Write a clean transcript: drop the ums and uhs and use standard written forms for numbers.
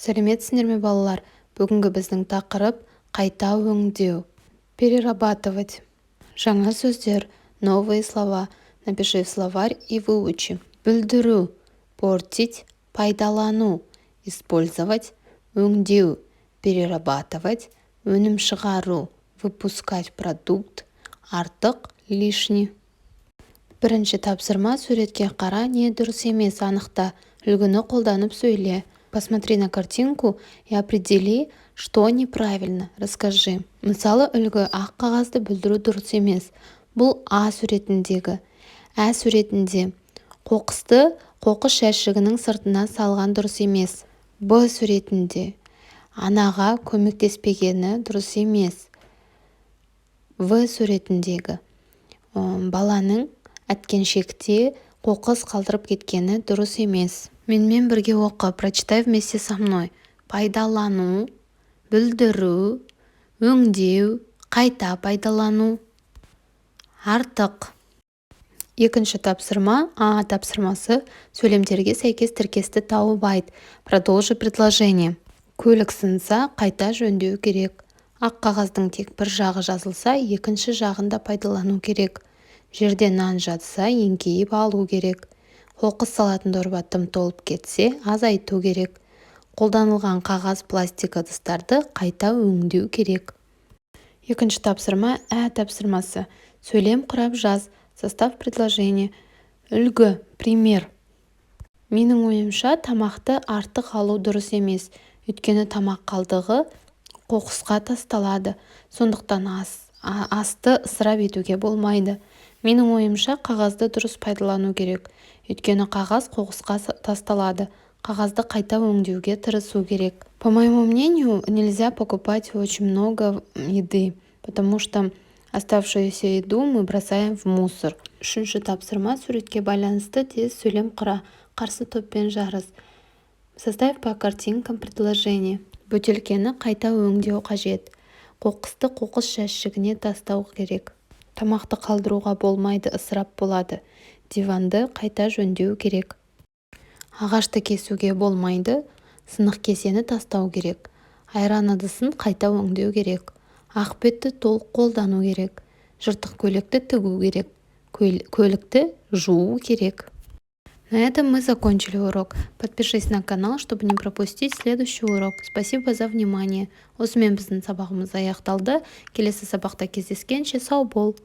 Сәлеметсіңдер ме балалар? Бүгінгі біздің тақырып қайта өңдеу. Перерабатывать. Жаңа сөздер, новые слова. Напиши в словарь и выучи. Бүлдіру, портить, пайдалану, использовать, өңдеу, перерабатывать, өнім шығару, выпускать продукт, артық, лишний. Бірінші тапсырма: суретке қара, не дұрыс емес анықта. Үлгіні қолданып сөйле. Посмотри на картинку и определи, что неправильно. Расскажи. Мысалы, үлгі: ақ қағазды бүлдіру дұрыс емес. Бұл А суретіндегі. Ә суретінде: қоқысты қоқыс жәшігінің сыртына салған дұрыс емес. Б суретінде: анаға көмектеспегені дұрыс емес. В суретіндегі: баланың әткеншекте қоқыс қалдырып кеткені дұрыс емес. Менімен бірге оқы. Прочитай вместе со мной. Пайдалану, бүлдіру, өңдеу, қайта пайдалану, артық. Екінші тапсырма. А тапсырмасы: сөйлемдерге сәйкес тіркесті тауып айт. Продолжи предложение. Көлік сынса, қайта жөндеу керек. Ақ қағаздың тек бір жағы жазылса, екінші жағын да пайдалану керек. Жерде нан жатса, еңкейіп алу керек. Қоқыс салатын дорба тым толып кетсе, азайту керек. Қолданылған қағаз, пластик ыдыстарды қайта өңдеу керек. Екінші тапсырма. Ә тапсырмасы: сөйлем құрап жаз. Состав предложения. Үлгі, пример. Менің ойымша, тамақты артық алу дұрыс емес. Өйткені тамақ қалдығы қоқысқа тасталады. Сондықтан асты ысырап етуге болмайды. Менің ойымша, қағазды дұрыс пайдалану керек. Өйткені қағаз қоқысқа тасталады. Қағазды қайта өңдеуге тырысу керек. По моему мнению, нельзя покупать очень много еды, потому что оставшуюся еду мы бросаем в мусор. Үшінші тапсырма. Суретке байланысты тез сөйлем құра. Қарсы топпен жарыс. Составь по картинкам предложение. Бөтелкені қайта өңдеу қажет. Қоқысты қоқыс жәшігіне тастау керек. Тамақты қалдыруға болмайды, ысырап болады. Диванды қайта жөндеу керек. Ағашты кесуге болмайды, сынық кесені тастау керек. Айран ыдысын қайта өңдеу керек. Ақ бетті толық қолдану керек. Жыртық көйлекті тігу керек. Көлікті жуу керек. На этом мы закончили урок. Подпишись на канал, чтобы не пропустить следующий урок. Спасибо за внимание. Осымен біздің сабағымыз аяқталды. Келесі сабақта кездескенше сау бол.